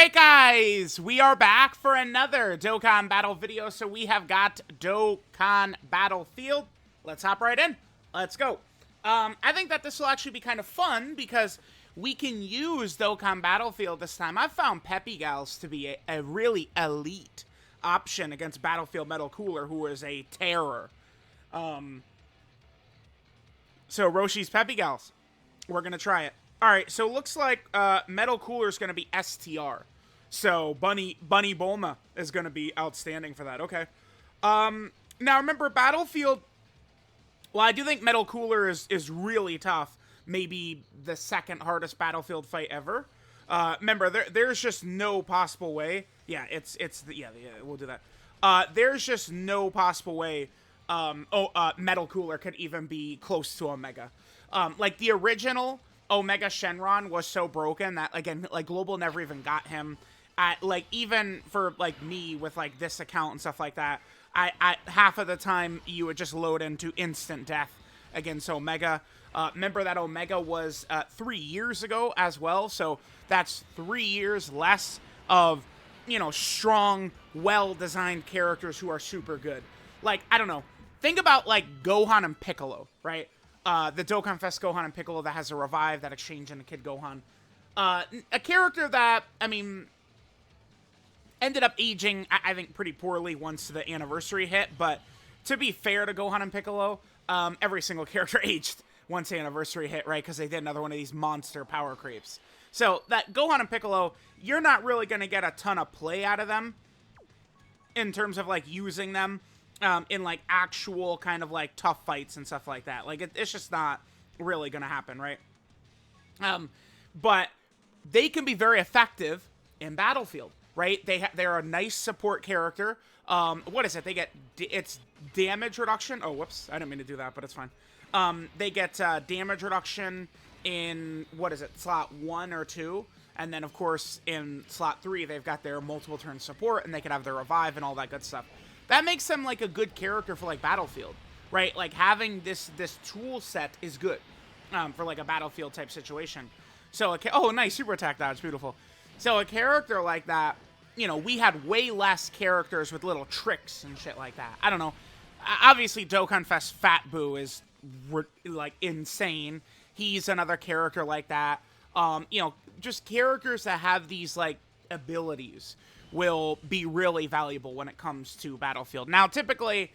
Alright guys, we are back for another Dokkan Battle video. So we have got Dokkan Battlefield. Let's hop right in. Let's go. I think that this will actually be kind of fun because we can use Dokkan Battlefield this time. I've found Peppy Gals to be a really elite option against Battlefield Metal Cooler, who is a terror. So Roshi's Peppy Gals. We're going to try it. Alright, so it looks like Metal Cooler is going to be STR. So Bunny Bulma is going to be outstanding for that. Okay. Now remember, Battlefield... Well, I do think Metal Cooler is really tough. Maybe the second hardest Battlefield fight ever. Remember, there's just no possible way. Yeah, yeah, we'll do that. There's just no possible way Metal Cooler could even be close to Omega. Like, the original Omega Shenron was so broken that, again, like, Global never even got him. Like, even for, like, me with, like, this account and stuff like that, I half of the time you would just load into instant death against Omega. Remember that Omega was 3 years ago as well, so that's 3 years less of, you know, strong, well-designed characters who are super good. Like, I don't know. Think about, like, Gohan and Piccolo, right? The DOKKANFEST Gohan and Piccolo that has a revive, that exchange into Kid Gohan. A character that, I mean, ended up aging, I think, pretty poorly once the anniversary hit, but to be fair to Gohan and Piccolo, every single character aged once the anniversary hit, right? Because they did another one of these monster power creeps. So, that Gohan and Piccolo, you're not really going to get a ton of play out of them in terms of, like, using them in, like, actual kind of, like, tough fights and stuff like that. Like, it's just not really gonna happen, right? But they can be very effective in Battlefield, right? They're a nice support character. What is it? They get... It's damage reduction. Oh, whoops. I didn't mean to do that, but it's fine. They get damage reduction in, what is it, slot 1 or 2. And then, of course, in slot 3, they've got their multiple turn support, and they can have their revive and all that good stuff. That makes them, like, a good character for, like, Battlefield, right? Like, having this tool set is good for, like, a Battlefield type situation. So, oh, nice, super attack dodge, beautiful. So, a character like that, you know, we had way less characters with little tricks and shit like that. I don't know. Obviously, DOKKANFEST Fat Boo is, like, insane. He's another character like that. You know, just characters that have these, like, abilities will be really valuable when it comes to Battlefield. Now, typically,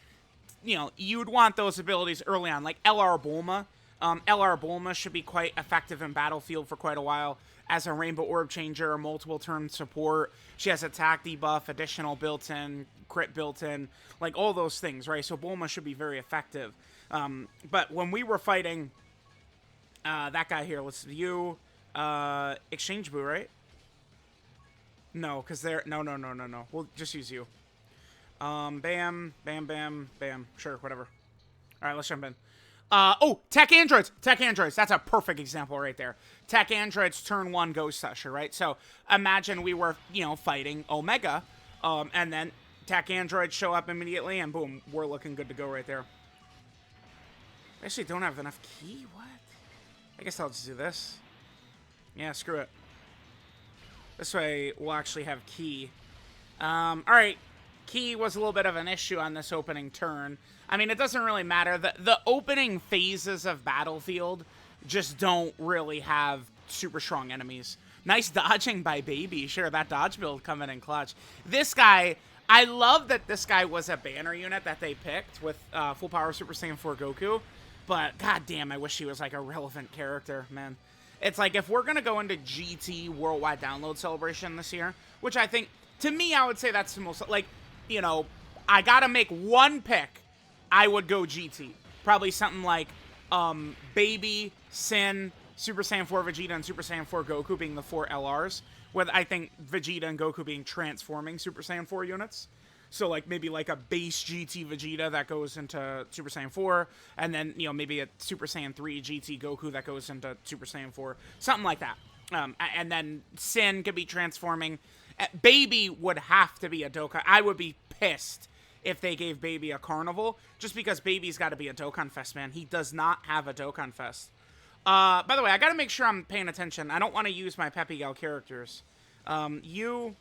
you know, you'd want those abilities early on, like LR Bulma. LR Bulma should be quite effective in Battlefield for quite a while as a Rainbow Orb Changer, multiple turn support. She has attack debuff, additional built-in, crit built-in, like all those things, right? So Bulma should be very effective. But when we were fighting that guy here, let's view Exchange Boo, right? No, because they're... No. We'll just use you. Bam, bam, bam, bam. Sure, whatever. Alright, let's jump in. Oh, Tech Androids! Tech Androids, that's a perfect example right there. Tech Androids, turn 1, Ghost Usher, right? So, imagine we were, you know, fighting Omega, and then Tech Androids show up immediately, and boom, we're looking good to go right there. I actually don't have enough key? What? I guess I'll just do this. Yeah, screw it. This way, we'll actually have Ki. Alright. Ki was a little bit of an issue on this opening turn. I mean, it doesn't really matter. The opening phases of Battlefield just don't really have super strong enemies. Nice dodging by Baby. Sure, that dodge build coming in clutch. This guy, I love that this guy was a banner unit that they picked with full power Super Saiyan 4 Goku. But, goddamn, I wish he was, like, a relevant character, man. It's like, if we're going to go into GT Worldwide Download Celebration this year, which I think, to me, I would say that's the most, like, you know, I got to make one pick, I would go GT. Probably something like Baby, Sin, Super Saiyan 4 Vegeta, and Super Saiyan 4 Goku being the 4 LRs, with, I think, Vegeta and Goku being transforming Super Saiyan 4 units. So, like, maybe, like, a base GT Vegeta that goes into Super Saiyan 4, and then, you know, maybe a Super Saiyan 3 GT Goku that goes into Super Saiyan 4. Something like that. And then Sin could be transforming. Baby would have to be a Dokkan. I would be pissed if they gave Baby a Carnival, just because Baby's got to be a DOKKANFEST, man. He does not have a DOKKANFEST. By the way, I got to make sure I'm paying attention. I don't want to use my Peppy Gal characters. You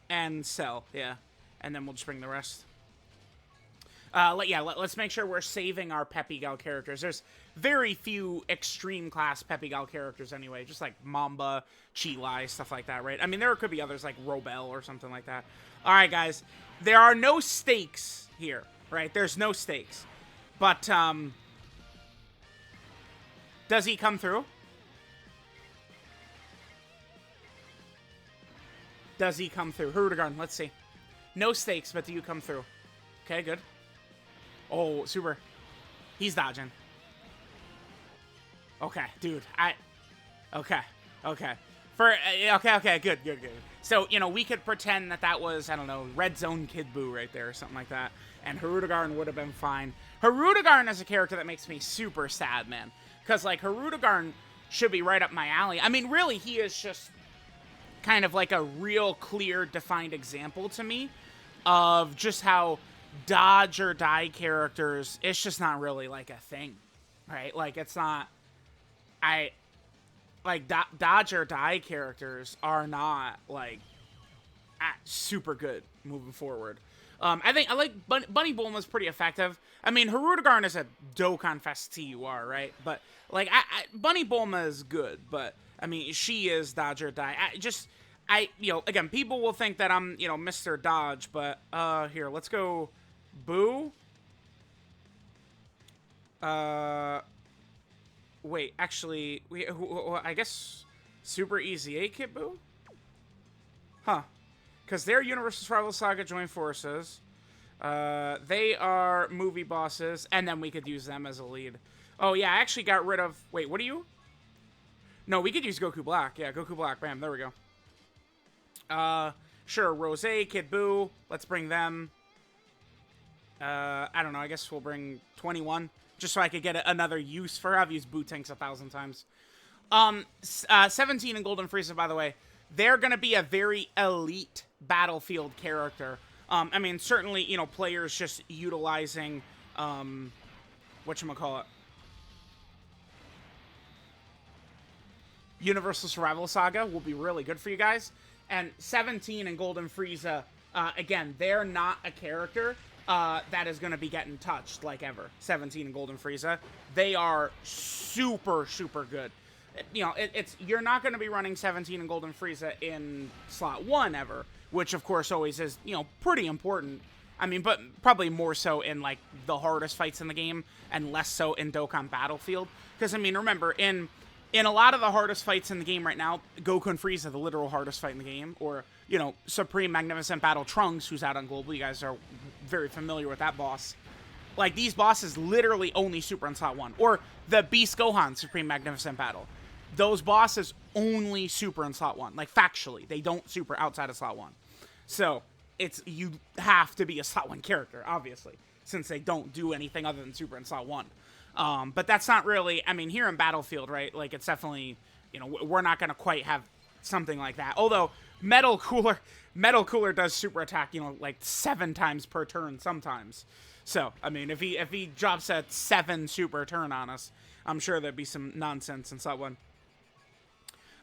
and Cell, yeah. And then we'll just bring the rest. Let's make sure we're saving our Peppy Gal characters. There's very few extreme class Peppy Gal characters anyway, just like Mamba, Chi-Lai, stuff like that, right? I mean, there could be others like Robel or something like that. All right, guys, there are no stakes here, right? There's no stakes. But, does he come through? Does he come through? Hirudegarn, let's see. No stakes, but do you come through? Okay, good. Oh, super. He's dodging. Okay, dude. Okay. Okay, good. So, you know, we could pretend that was, I don't know, Red Zone Kid Buu right there or something like that. And Hirudegarn would have been fine. Hirudegarn is a character that makes me super sad, man. Because, like, Hirudegarn should be right up my alley. I mean, really, he is just kind of like a real clear, defined example to me of just how dodge or die characters, it's just not really like a thing, right? Like, it's not, dodge or die characters are not like super good moving forward. I like Bunny Bulma's pretty effective. I mean, Hirudegarn is a DOKKANFEST TUR, right? But like, Bunny Bulma is good, but I mean, she is dodge or die. You know, again, people will think that I'm, you know, Mr. Dodge, but here, let's go Boo. Wait, actually, I guess Super Easy 8 Kit Boo? Huh. Because they're Universal Survival Saga Joint Forces. They are movie bosses, and then we could use them as a lead. Oh, yeah, I actually got rid of... Wait, what are you? No, we could use Goku Black. Yeah, Goku Black. Bam, there we go. Sure, Rose, Kid Buu. Let's bring them. I don't know. I guess we'll bring 21. Just so I could get another use for her. I've used Buu Tanks 1,000 times. 17 and Golden Frieza, by the way. They're going to be a very elite Battlefield character. I mean, certainly, you know, players just utilizing, whatchamacallit, Universal Survival Saga will be really good for you guys. And 17 and Golden Frieza, again, they're not a character that is going to be getting touched like ever. 17 and Golden Frieza, they are super, super good. You know, you're not going to be running 17 and Golden Frieza in slot 1 ever, which of course always is, you know, pretty important. I mean, but probably more so in like the hardest fights in the game and less so in Dokkan Battlefield. Because I mean, remember, in a lot of the hardest fights in the game right now, Goku and Frieza, the literal hardest fight in the game, or, you know, Supreme Magnificent Battle Trunks, who's out on Global, you guys are very familiar with that boss. Like, these bosses literally only super in slot 1. Or the Beast Gohan Supreme Magnificent Battle. Those bosses only super in slot 1. Like, factually, they don't super outside of slot 1. So, you have to be a slot 1 character, obviously, since they don't do anything other than super in slot 1. But that's not really, I mean, here in Battlefield, right, like, it's definitely, you know, we're not going to quite have something like that. Although, Metal Cooler does super attack, you know, like 7 times per turn sometimes. So, I mean, if he drops a 7 super turn on us, I'm sure there'd be some nonsense in slot 1.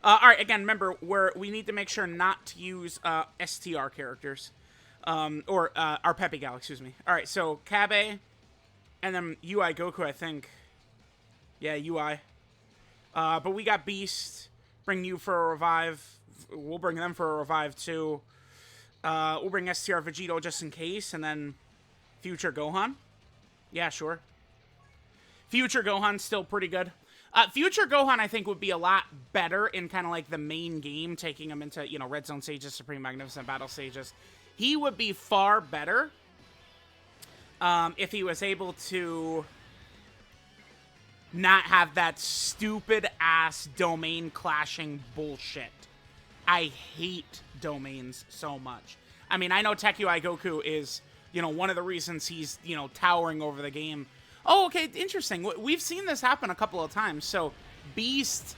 Alright, again, remember, we need to make sure not to use STR characters. Or our Peppy Gal, excuse me. Alright, so Kabe, and then UI Goku, I think. Yeah, UI. But we got Beast. Bring you for a revive. We'll bring them for a revive, too. We'll bring STR Vegito just in case, and then Future Gohan. Yeah, sure. Future Gohan's still pretty good. Future Gohan, I think, would be a lot better in kind of like the main game, taking him into, you know, Red Zone stages, Supreme Magnificent Battle stages. He would be far better if he was able to not have that stupid-ass domain clashing bullshit. I hate domains so much. I mean, I know Tech UI Goku is, you know, one of the reasons he's, you know, towering over the game. Oh, okay, interesting. We've seen this happen a couple of times. So, Beast,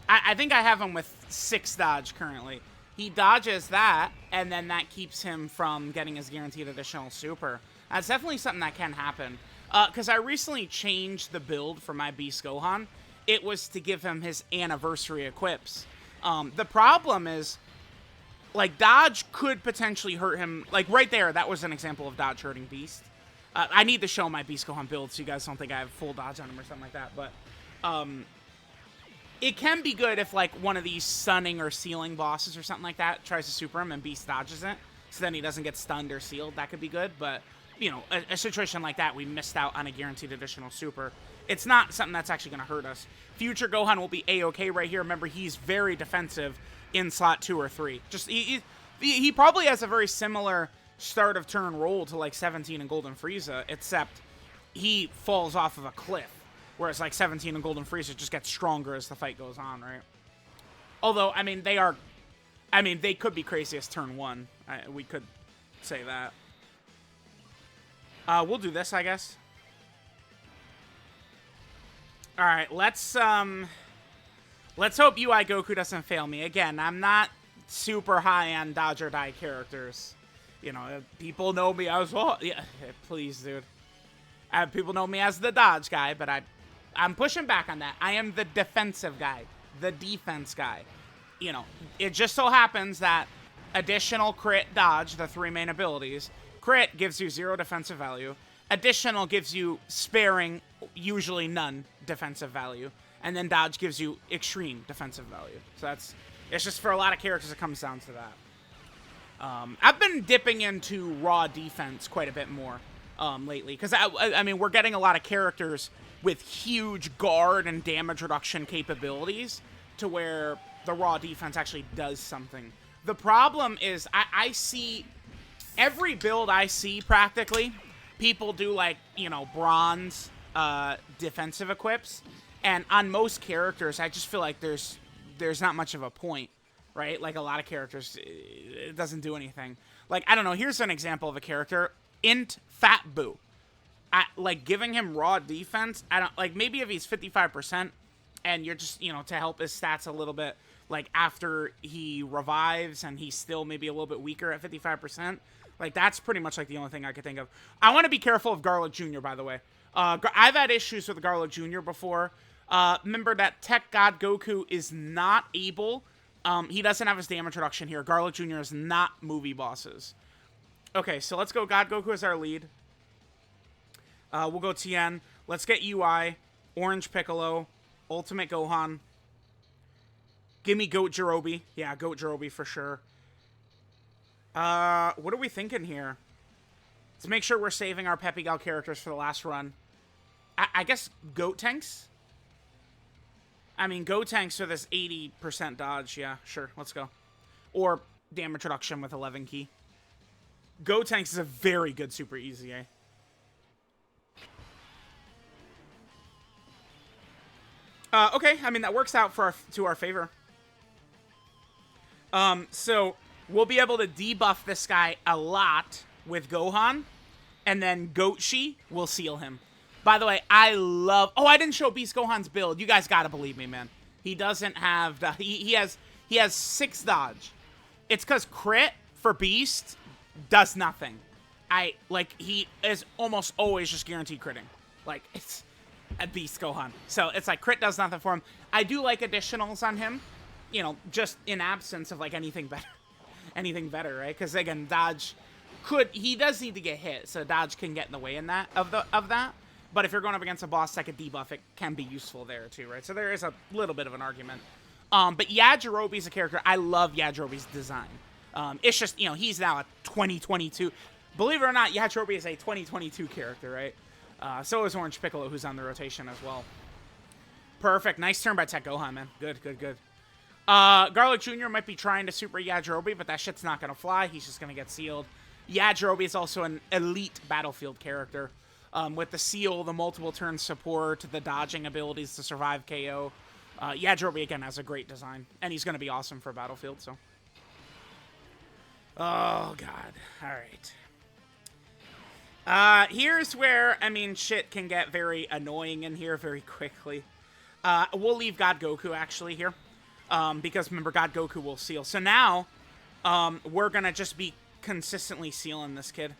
I think I have him with 6 dodge currently. He dodges that, and then that keeps him from getting his guaranteed additional super. That's definitely something that can happen. Because I recently changed the build for my Beast Gohan. It was to give him his anniversary equips. The problem is, like, dodge could potentially hurt him. Like, right there, that was an example of dodge hurting Beast. I need to show my Beast Gohan build so you guys don't think I have full dodge on him or something like that. But it can be good if, like, one of these sunning or sealing bosses or something like that tries to super him and Beast dodges it. So then he doesn't get stunned or sealed. That could be good. But, you know, a situation like that, we missed out on a guaranteed additional super. It's not something that's actually going to hurt us. Future Gohan will be A-okay right here. Remember, he's very defensive in slot 2 or 3. Just he probably has a very similar start of turn roll to like 17 and Golden Frieza, except he falls off of a cliff, whereas like 17 and Golden Frieza just gets stronger as the fight goes on, right? Although, I mean, they could be craziest turn 1. We could say that. We'll do this, I guess. All right, let's hope UI Goku doesn't fail me. Again, I'm not super high on dodge or die characters. You know, people know me as well. Yeah, please, dude. People know me as the dodge guy, but I'm pushing back on that. I am the defensive guy, the defense guy. You know, it just so happens that additional crit dodge, the 3 main abilities, crit gives you 0 defensive value. Additional gives you sparing, usually none, defensive value. And then dodge gives you extreme defensive value. So it's just for a lot of characters it comes down to that. I've been dipping into raw defense quite a bit more lately. Because, I mean, we're getting a lot of characters with huge guard and damage reduction capabilities to where the raw defense actually does something. The problem is I see every build I see practically, people do like, you know, bronze defensive equips, and on most characters I just feel like there's not much of a point, right? Like a lot of characters, it doesn't do anything. Like, I don't know, here's an example of a character, Int Fat Boo. Like, giving him raw defense, I don't, like, maybe if he's 55% and you're just, you know, to help his stats a little bit, like, after he revives and he's still maybe a little bit weaker at 55%, like, that's pretty much, like, the only thing I could think of. I want to be careful of Garlic Jr., by the way. I've had issues with Garlic Jr. before. Remember that Tech God Goku is not able, he doesn't have his damage reduction here. Garlic Jr. is not movie bosses. Okay, so let's go God Goku as our lead. We'll go Tien. Let's get UI, Orange Piccolo, Ultimate Gohan. Give me Goat Jirobe. Yeah, Goat Jirobe for sure. What are we thinking here? Let's make sure we're saving our Peppy Gal characters for the last run. I guess Goat Tanks? I mean, Goat Tanks with this 80% dodge. Yeah, sure. Let's go. Or damage reduction with 11 key. Goat Tanks is a very good Super Easy, eh? Okay, I mean, that works out for to our favor. So we'll be able to debuff this guy a lot with Gohan, and then Goatshi will seal him. By the way, I love... Oh, I didn't show Beast Gohan's build. You guys gotta believe me, man. He doesn't have... He has 6 dodge. It's because crit for Beast does nothing. He is almost always just guaranteed critting. Like, it's a Beast Gohan. So it's like crit does nothing for him. I do like additionals on him. You know, just in absence of, like, anything better. Anything better, right? Because, again, dodge could... He does need to get hit, so dodge can get in the way in that of that. But if you're going up against a boss that could debuff, it can be useful there, too, right? So there is a little bit of an argument. But Yajirobe's a character. I love Yajirobe's design. It's just, you know, he's now a 2022... Believe it or not, Yajirobe is a 2022 character, right? So is Orange Piccolo, who's on the rotation as well. Perfect. Nice turn by Tech Gohan, man. Good, good, good. Garlic Jr. might be trying to super Yajirobe, but that shit's not going to fly. He's just going to get sealed. Yajirobe is also an elite battlefield character. With the seal, the multiple turn support, the dodging abilities to survive KO. Yajirobe, again, has a great design. And he's going to be awesome for battlefield, so. Oh, God. All right. Here's where, I mean, shit can get very annoying in here very quickly. We'll leave God Goku, actually, here. Because, remember, God Goku will seal. So now, we're going to just be consistently sealing this kid.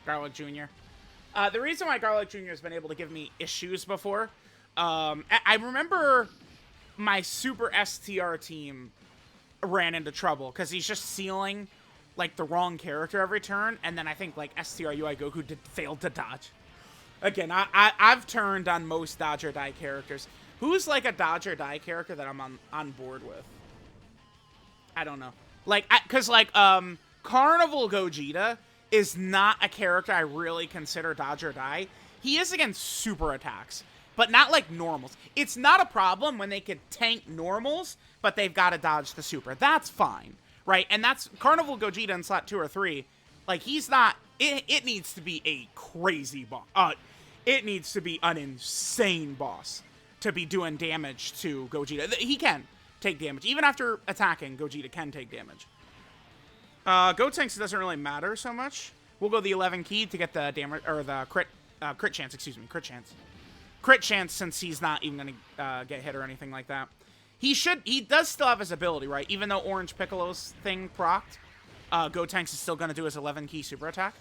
Garlic Jr. The reason why Garlic Jr. has been able to give me issues before, I remember my Super STR team ran into trouble because he's just sealing like the wrong character every turn, and then I think like STRUI Goku failed to dodge. Again, I've turned on most dodge or die characters. Who's like a dodge or die character that I'm on board with? I don't know. Like, cause like Carnival Gogeta is not a character I really consider dodge or die. He is against super attacks, but not like normals. It's not a problem when they could tank normals, but they've got to dodge the super. That's fine, right? And that's Carnival Gogeta in slot 2 or 3. Like, he's not... It needs to be a crazy boss. It needs to be an insane boss to be doing damage to Gogeta. He can take damage. Even after attacking, Gogeta can take damage. Gotenks doesn't really matter so much. We'll go the 11 key to get the damage, or the crit chance, excuse me, crit chance. Crit chance, since he's not even going to get hit or anything like that. He does still have his ability, right? Even though Orange Piccolo's thing procced, Gotenks is still going to do his 11 key super attack.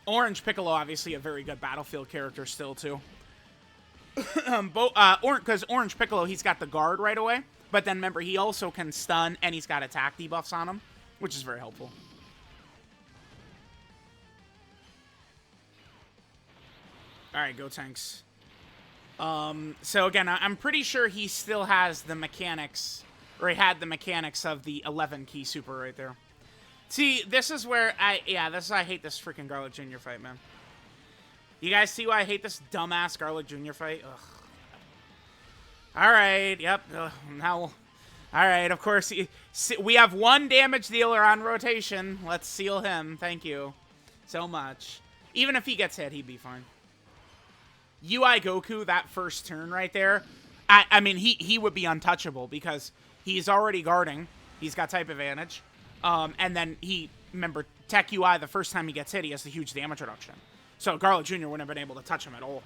Orange Piccolo, obviously a very good battlefield character still, too. Because Orange Piccolo, he's got the guard right away. But then remember, he also can stun, and he's got attack debuffs on him, which is very helpful. Alright, Gotenks. So again, I'm pretty sure he still has the mechanics, or he had the mechanics of the 11 key super right there. See, this is where I hate this freaking Garlic Jr. fight, man. You guys see why I hate this dumbass Garlic Jr. fight? Ugh. Alright, yep. Now, alright, of course, we have one damage dealer on rotation. Let's seal him. Thank you so much. Even if he gets hit, he'd be fine. UI Goku, that first turn right there, I mean, he would be untouchable because he's already guarding. He's got type advantage. And then remember, Tech UI, the first time he gets hit, he has the huge damage reduction. So Garlic Jr. wouldn't have been able to touch him at all.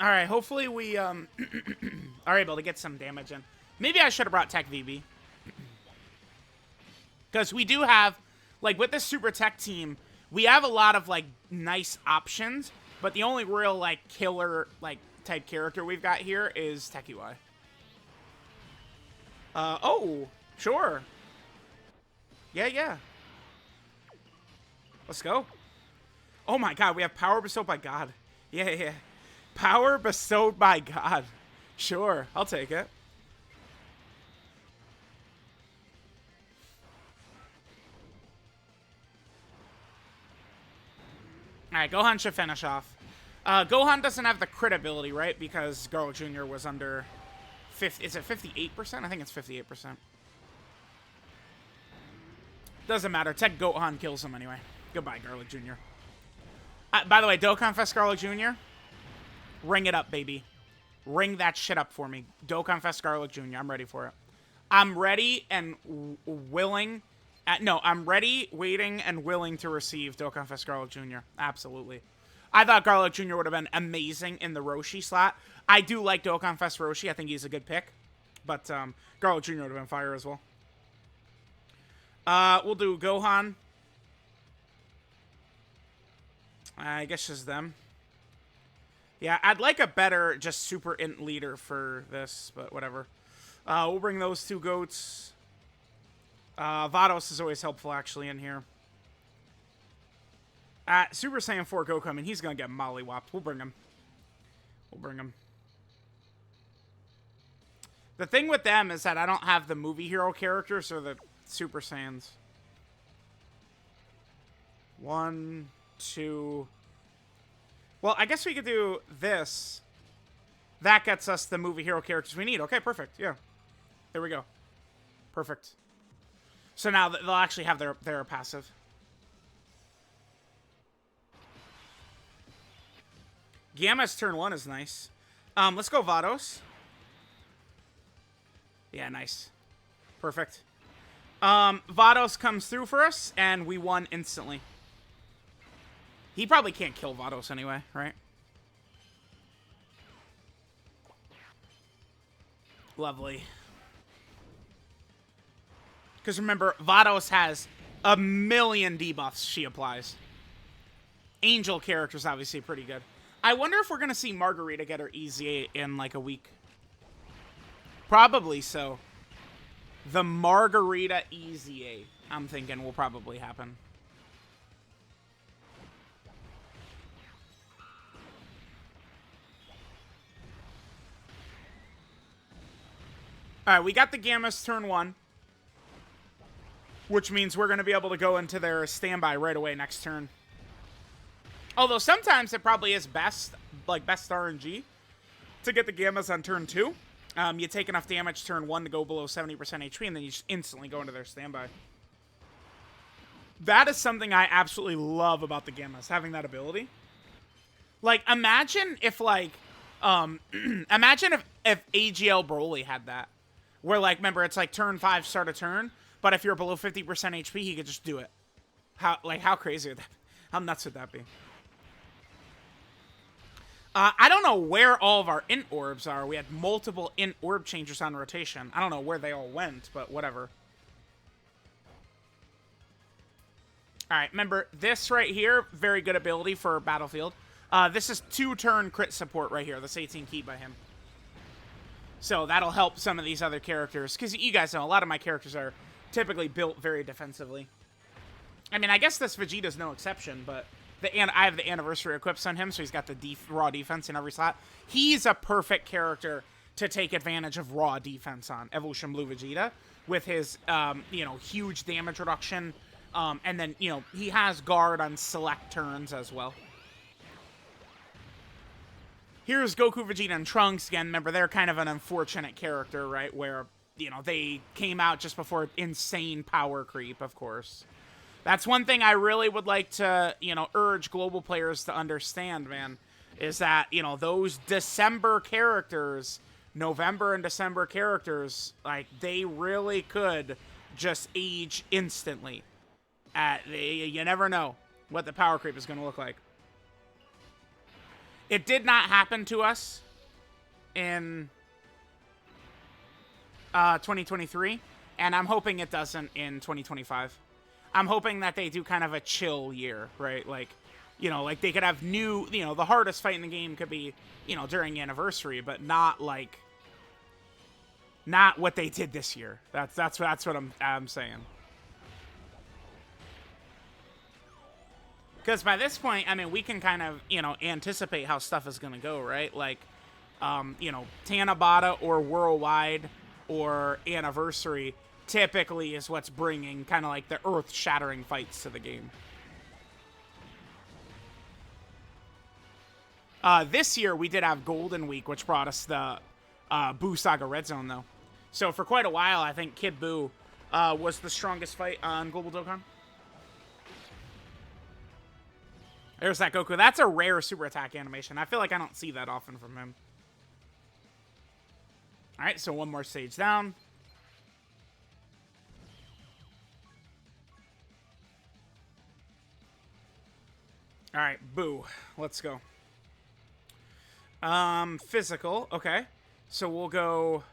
Alright, hopefully we are able to get some damage in. Maybe I should have brought Tech VB. Because we do have, like, with this Super Tech team, we have a lot of, like, nice options. But the only real, like, killer, like, type character we've got here is Tech UI. Oh, sure. Yeah. Let's go. Oh my god, we have power bestowed by God. Yeah. Power bestowed by God. Sure, I'll take it. Alright, Gohan should finish off. Gohan doesn't have the crit ability, right? Because Garlic Jr. was under 50. Is it 58%? I think it's 58%. Doesn't matter. Tech Gohan kills him anyway. Goodbye, Garlic Jr. By the way, DOKKANFEST Garlic Jr. Ring it up, baby. Ring that shit up for me. DOKKANFEST Garlic Jr. I'm ready for it. I'm ready and willing. No, I'm ready, waiting, and willing to receive Dokkanfest Garlic Jr. Absolutely. I thought Garlic Jr. would have been amazing in the Roshi slot. I do like Dokkanfest Roshi. I think he's a good pick. But Garlic Jr. would have been fire as well. We'll do Gohan. I guess just them. Yeah, I'd like a better just super int leader for this, but whatever. We'll bring those two goats. Vados is always helpful, actually, in here. Super Saiyan 4 Goku, I mean, he's going to get mollywopped. We'll bring him. The thing with them is that I don't have the movie hero characters or the Super Saiyans. 1, 2... Well, I guess we could do this. That gets us the movie hero characters we need. Okay, perfect. Yeah. There we go. Perfect. So now they'll actually have their passive. Gamma's turn 1 is nice. Let's go Vados. Yeah, nice. Perfect. Vados comes through for us, and we won instantly. He probably can't kill Vados anyway, right? Lovely. Because remember, Vados has a million debuffs she applies. Angel character's obviously pretty good. I wonder if we're going to see Margarita get her EZA in like a week. Probably so. The Margarita EZA, I'm thinking, will probably happen. Alright, we got the Gammas turn 1. Which means we're going to be able to go into their standby right away next turn. Although sometimes it probably is best, like best RNG, to get the Gammas on turn 2. You take enough damage turn 1 to go below 70% HP, and then you just instantly go into their standby. That is something I absolutely love about the Gammas, having that ability. Like, imagine if, like, imagine if AGL Broly had that. Where, like, remember, it's like turn 5, start a turn, but if you're below 50% HP, he could just do it. How crazy would that be? How nuts would that be? I don't know where all of our int orbs are. We had multiple int orb changers on rotation. I don't know where they all went, but whatever. Alright, remember, this right here, very good ability for Battlefield. This is 2-turn crit support right here. This 18 key by him. So that'll help some of these other characters. Because you guys know, a lot of my characters are typically built very defensively. I mean, I guess this Vegeta's no exception, but I have the anniversary equips on him, so he's got the raw defense in every slot. He's a perfect character to take advantage of raw defense on, Evolution Blue Vegeta, with his, you know, huge damage reduction. And then, you know, he has guard on select turns as well. Here's Goku, Vegeta, and Trunks. Again, remember, they're kind of an unfortunate character, right? Where, you know, they came out just before insane power creep, of course. That's one thing I really would like to, you know, urge global players to understand, man, is that, you know, those December characters, November and December characters, like, they really could just age instantly. You never know what the power creep is going to look like. It did not happen to us in 2023, and I'm hoping it doesn't in 2025. I'm hoping that they do kind of a chill year, right? Like, you know, like they could have new, you know, the hardest fight in the game could be, you know, during anniversary, but not like, not what they did this year. That's what I'm saying. Because by this point, I mean, we can kind of, you know, anticipate how stuff is going to go, right? Like, you know, Tanabata or Worldwide or Anniversary typically is what's bringing kind of like the earth-shattering fights to the game. This year, we did have Golden Week, which brought us the Buu Saga Red Zone, though. So for quite a while, I think Kid Buu was the strongest fight on Global Dokkan. There's that Goku. That's a rare super attack animation. I feel like I don't see that often from him. Alright, so one more stage down. Alright, Boo. Let's go. Physical. Okay. So we'll go...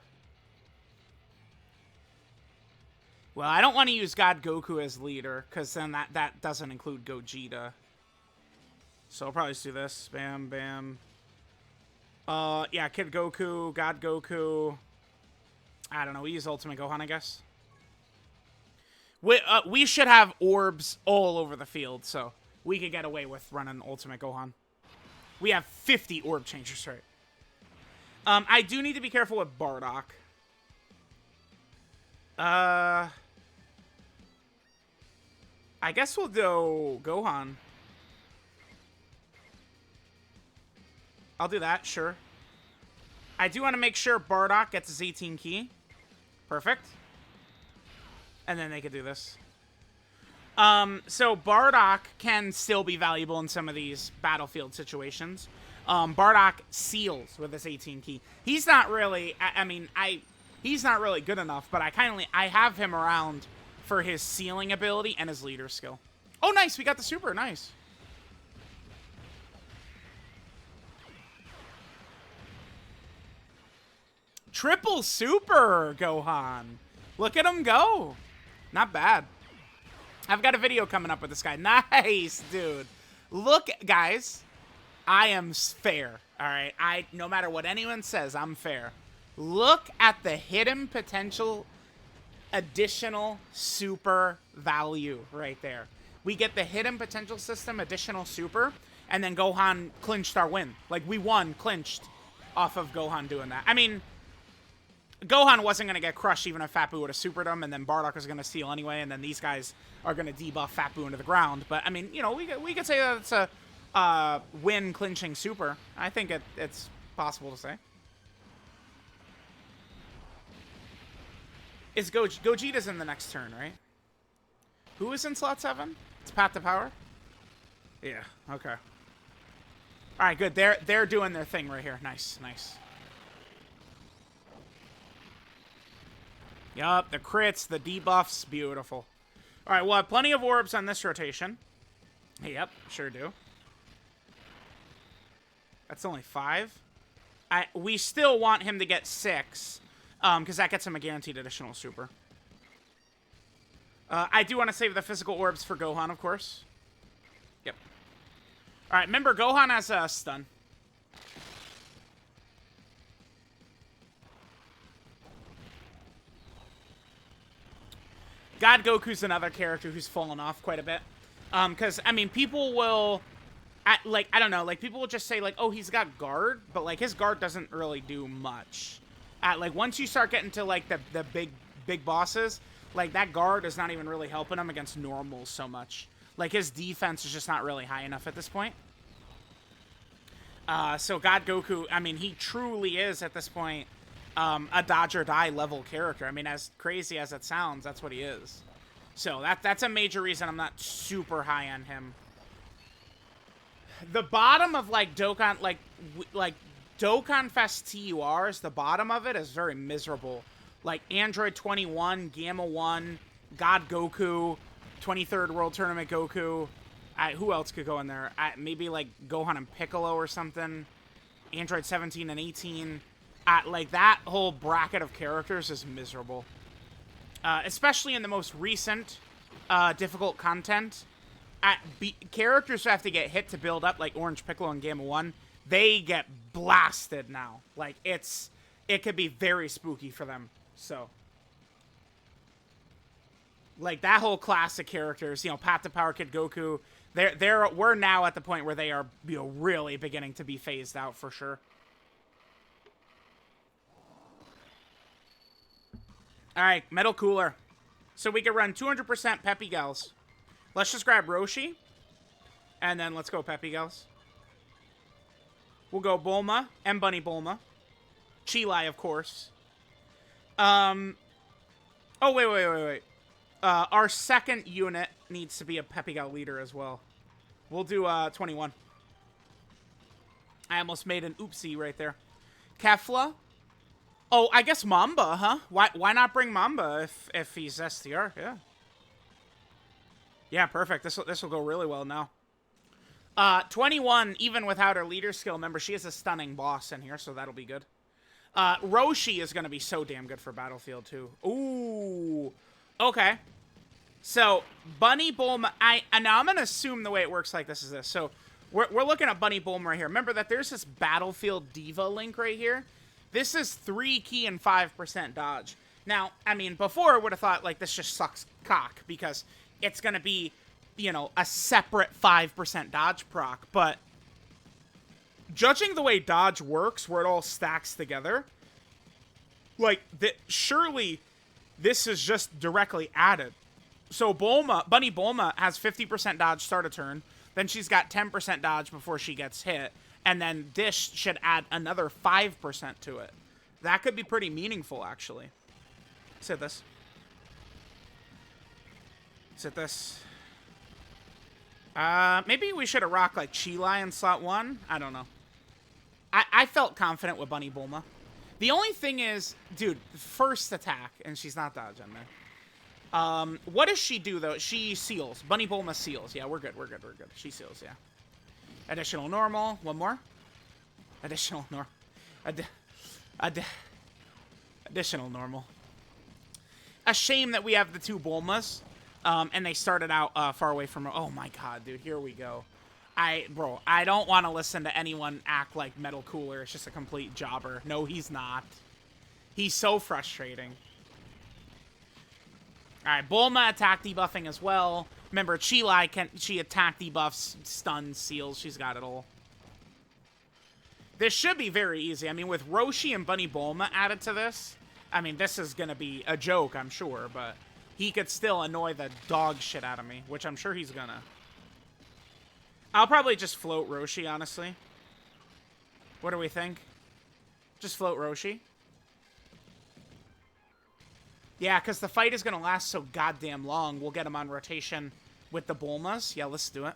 Well, I don't want to use God Goku as leader, because then that doesn't include Gogeta. So I'll probably just do this. Bam, bam. Yeah, Kid Goku, God Goku. I don't know. We use Ultimate Gohan, I guess. We should have orbs all over the field, so we could get away with running Ultimate Gohan. We have 50 orb changers, right? I do need to be careful with Bardock. I guess we'll do Gohan. I'll do that, sure. I do want to make sure Bardock gets his 18 key. Perfect. And then they could do this. So Bardock can still be valuable in some of these battlefield situations. Bardock seals with his 18 key. He's not really, he's not really good enough, but I have him around for his sealing ability and his leader skill. Oh, nice. We got the super. Nice. Triple super, Gohan. Look at him go. Not bad. I've got a video coming up with this guy. Nice, dude. Look, guys. I am fair. All right. No matter what anyone says, I'm fair. Look at the hidden potential additional super value right there. We get the hidden potential system additional super, and then Gohan clinched our win. Like, we won, clinched off of Gohan doing that. I mean, Gohan wasn't going to get crushed even if Fat Boo would have supered him, and then Bardock was going to steal anyway, and then these guys are going to debuff Fat Boo into the ground. But, I mean, you know, we could say that it's a win-clinching super. I think it's possible to say. Is Gogeta's in the next turn, right? Who is in slot 7? It's Pat the Power? Yeah, okay. Alright, good. They're doing their thing right here. Nice, nice. Yup, the crits, the debuffs, beautiful. Alright, we'll have plenty of orbs on this rotation. Yep, sure do. That's only 5. We still want him to get 6. Because that gets him a guaranteed additional super. I do want to save the physical orbs for Gohan, of course. Yep. Alright, remember, Gohan has a stun. God Goku's another character who's fallen off quite a bit. Because, I mean, people will... I don't know, like, people will just say, like, oh, he's got guard, but, like, his guard doesn't really do much. Like, once you start getting to, like, the big bosses, like, that guard is not even really helping him against normals so much. Like, his defense is just not really high enough at this point. So God Goku, I mean, he truly is, at this point, a dodge or die level character. I mean, as crazy as it sounds, that's what he is. So, that's a major reason I'm not super high on him. The bottom of, like, Dokkan, like DOKKANFEST TURs, the bottom of it is very miserable. Like, Android 21, Gamma 1, God Goku, 23rd World Tournament Goku. Who else could go in there? Maybe, like, Gohan and Piccolo or something. Android 17 and 18. Like, that whole bracket of characters is miserable. Especially in the most recent difficult content. Characters who have to get hit to build up, like Orange Piccolo and Gamma 1, they get blasted now. Like, it could be very spooky for them. So, like, that whole class of characters, you know, Pat the Power Kid Goku, we're now at the point where they are, you know, really beginning to be phased out for sure. Alright, Metal Cooler. So we can run 200% Peppy Gals. Let's just grab Roshi. And then let's go Peppy Gals. We'll go Bulma and Bunny Bulma. Chilai, of course. Oh, wait. Our second unit needs to be a Peppy Gal leader as well. We'll do 21. I almost made an oopsie right there. Kefla. Oh, I guess Mamba, huh? Why not bring Mamba if he's STR? Yeah. Yeah, perfect. This will go really well now. 21, even without her leader skill, remember, she is a stunning boss in here, so that'll be good. Roshi is going to be so damn good for Battlefield, too. Ooh. Okay. So, Bunny Bulma... Now, I'm going to assume the way it works like this is this. So, we're looking at Bunny Bulma right here. Remember that there's this Battlefield Diva link right here? This is 3 key and 5% dodge. Now, I mean, before I would have thought, like, this just sucks cock, because it's going to be, you know, a separate 5% dodge proc, but judging the way dodge works, where it all stacks together, like, surely this is just directly added. So Bunny Bulma has 50% dodge start a turn, then she's got 10% dodge before she gets hit, and then this should add another 5% to it. That could be pretty meaningful, actually. Sit this. Sit this. Maybe we should have rocked, like, Chilai in slot 1? I don't know. I felt confident with Bunny Bulma. The only thing is, dude, first attack, and she's not dodging there. What does she do, though? She seals. Bunny Bulma seals. Yeah, we're good. She seals, yeah. Additional normal. One more. Additional normal. Additional normal. a shame that we have the 2 Bulmas, and they started out far away from... Oh my god, dude, here we go. Bro, I don't want to listen to anyone act like Metal Cooler. It's just a complete jobber. No, he's not. He's so frustrating. Alright, Bulma attack debuffing as well. Remember, she attack debuffs, stuns, seals. She's got it all. This should be very easy. I mean, with Roshi and Bunny Bulma added to this, I mean, this is going to be a joke, I'm sure, but he could still annoy the dog shit out of me, which I'm sure he's gonna. I'll probably just float Roshi, honestly. What do we think? Just float Roshi? Yeah, because the fight is going to last so goddamn long. We'll get him on rotation with the Bulmas. Yeah, let's do it.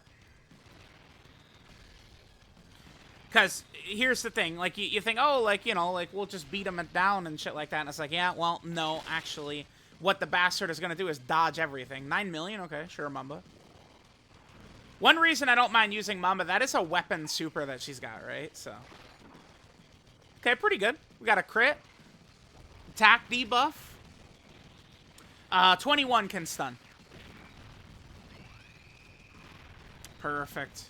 Because here's the thing. Like, you think, oh, like, you know, like, we'll just beat him down and shit like that. And it's like, yeah, well, no, actually, what the bastard is going to do is dodge everything. 9 million? Okay, sure, Mamba. One reason I don't mind using Mamba, that is a weapon super that she's got, right? So. Okay, pretty good. We got a crit. Attack debuff. 21 can stun. Perfect.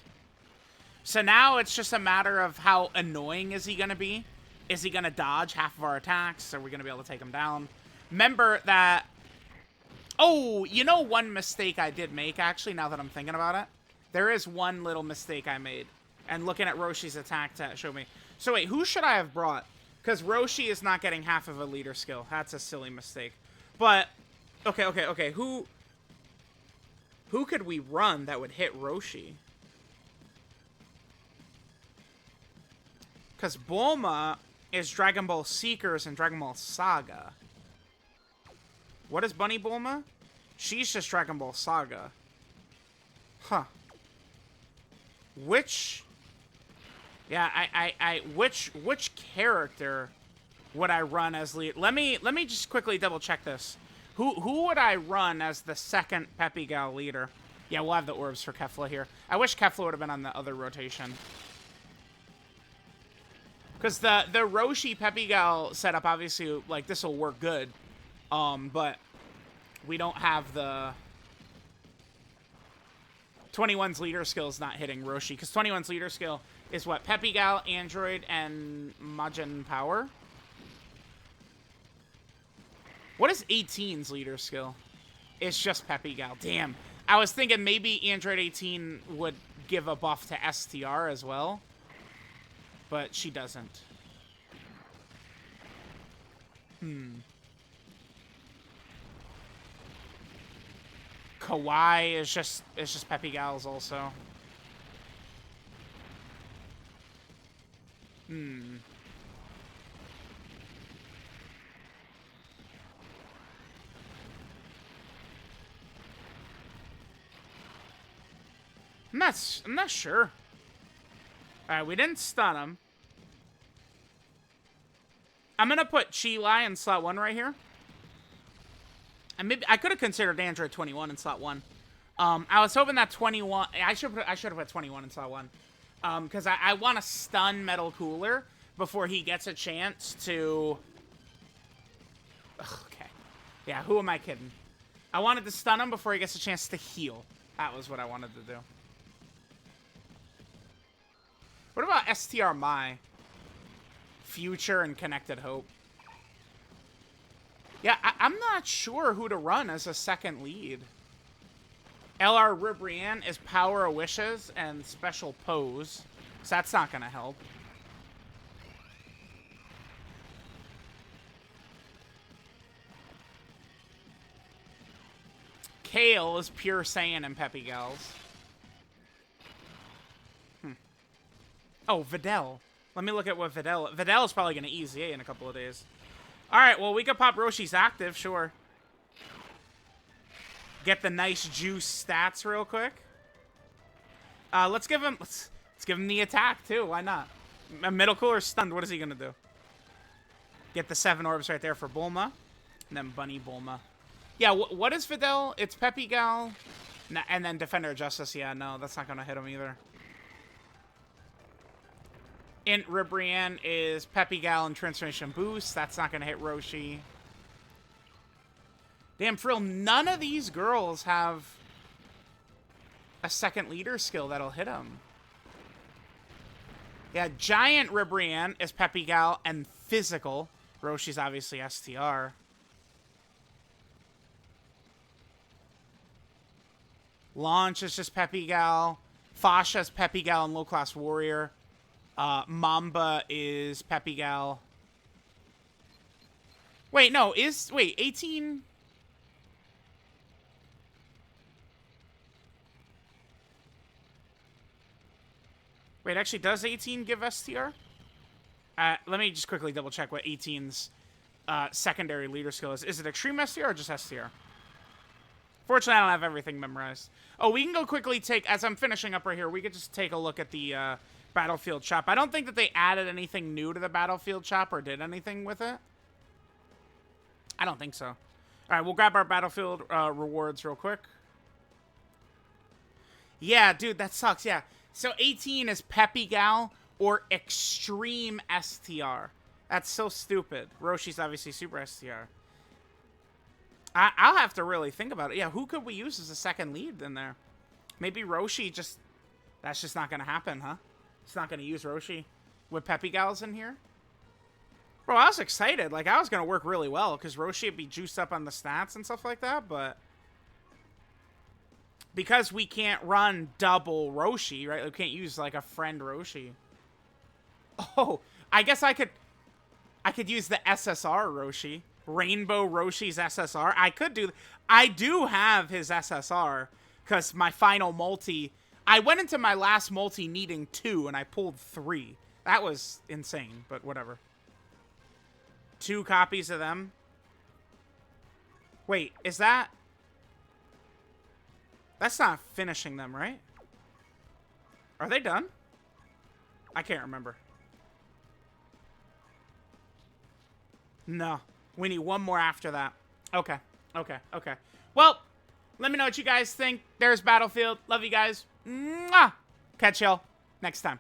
So now it's just a matter of how annoying is he going to be. Is he going to dodge half of our attacks? Are we going to be able to take him down? Remember that... Oh, you know one mistake I did make, actually, now that I'm thinking about it? There is one little mistake I made. And looking at Roshi's attack to show me. So wait, who should I have brought? Because Roshi is not getting half of a leader skill. That's a silly mistake. But, okay. Who could we run that would hit Roshi? Because Bulma is Dragon Ball Seekers and Dragon Ball Saga. What is Bunny Bulma? She's just Dragon Ball Saga. Huh. Which... Yeah, which character would I run as lead? Let me just quickly double check this. Who would I run as the second Peppy Gal leader? Yeah, we'll have the orbs for Kefla here. I wish Kefla would have been on the other rotation. Because the Roshi Peppy Gal setup, obviously, like, this will work good. But we don't have the... 21's leader skill is not hitting Roshi. Because 21's leader skill is what? Peppy Gal, Android, and Majin Power? What is 18's leader skill? It's just Peppy Gal. Damn. I was thinking maybe Android 18 would give a buff to STR as well. But she doesn't. Kawaii is just Peppy Gal's also. I'm not sure. Alright, we didn't stun him. I'm gonna put Chi-Lai in slot 1 right here. And maybe I could have considered Android 21 in slot 1. I was hoping that 21... I should have put 21 in slot 1. Because I want to stun Metal Cooler before he gets a chance to... Okay. Yeah, who am I kidding? I wanted to stun him before he gets a chance to heal. That was what I wanted to do. What about STR Mai? Future and Connected Hope. Yeah, I'm not sure who to run as a second lead. LR Ribrianne is Power of Wishes and Special Pose. So that's not going to help. Kale is Pure Saiyan and Peppy Gals. Oh, Videl. Let me look at what Videl... Videl is probably going to EZA in a couple of days. Alright, well, we could pop Roshi's active, sure. Get the nice juice stats real quick. Let's give him the attack, too. Why not? A Middle Cooler stunned. What is he going to do? Get the 7 orbs right there for Bulma. And then Bunny Bulma. Yeah, what is Videl? It's Peppy Gal. And then Defender of Justice. Yeah, no, that's not going to hit him either. Int Ribrianne is Peppy Gal and Transformation Boost. That's not going to hit Roshi. Damn, for real, none of these girls have a second leader skill that'll hit them. Yeah, Giant Ribrianne is Peppy Gal and Physical. Roshi's obviously STR. Launch is just Peppy Gal. Fasha's Peppy Gal and Low Class Warrior. Mamba is Peppy Gal. Wait, no, wait, 18... Wait, actually, does 18 give STR? Let me just quickly double check what 18's secondary leader skill is. Is it Extreme STR or just STR? Fortunately, I don't have everything memorized. Oh, we can go quickly take, as I'm finishing up right here, we could just take a look at the Battlefield shop. I don't think that they added anything new to the Battlefield shop or did anything with it. I don't think so. All right, we'll grab our Battlefield rewards real quick. Yeah, dude, that sucks, yeah. So 18 is Peppy Gal or Extreme STR. That's so stupid. Roshi's obviously Super STR. I'll have to really think about it. Yeah, who could we use as a second lead in there? Maybe Roshi just... That's just not going to happen, huh? It's not going to use Roshi with Peppy Gals in here? Bro, I was excited. Like, I was going to work really well because Roshi would be juiced up on the stats and stuff like that, but... Because we can't run double Roshi, right? We can't use, like, a friend Roshi. Oh, I guess I could use the SSR Roshi. Rainbow Roshi's SSR. I do have his SSR because my final multi... I went into my last multi needing 2 and I pulled 3. That was insane, but whatever. 2 copies of them. Wait, is that... That's not finishing them, right? Are they done? I can't remember. No. We need one more after that. Okay. Okay. Okay. Well, let me know what you guys think. There's Battlefield. Love you guys. Mwah! Catch y'all next time.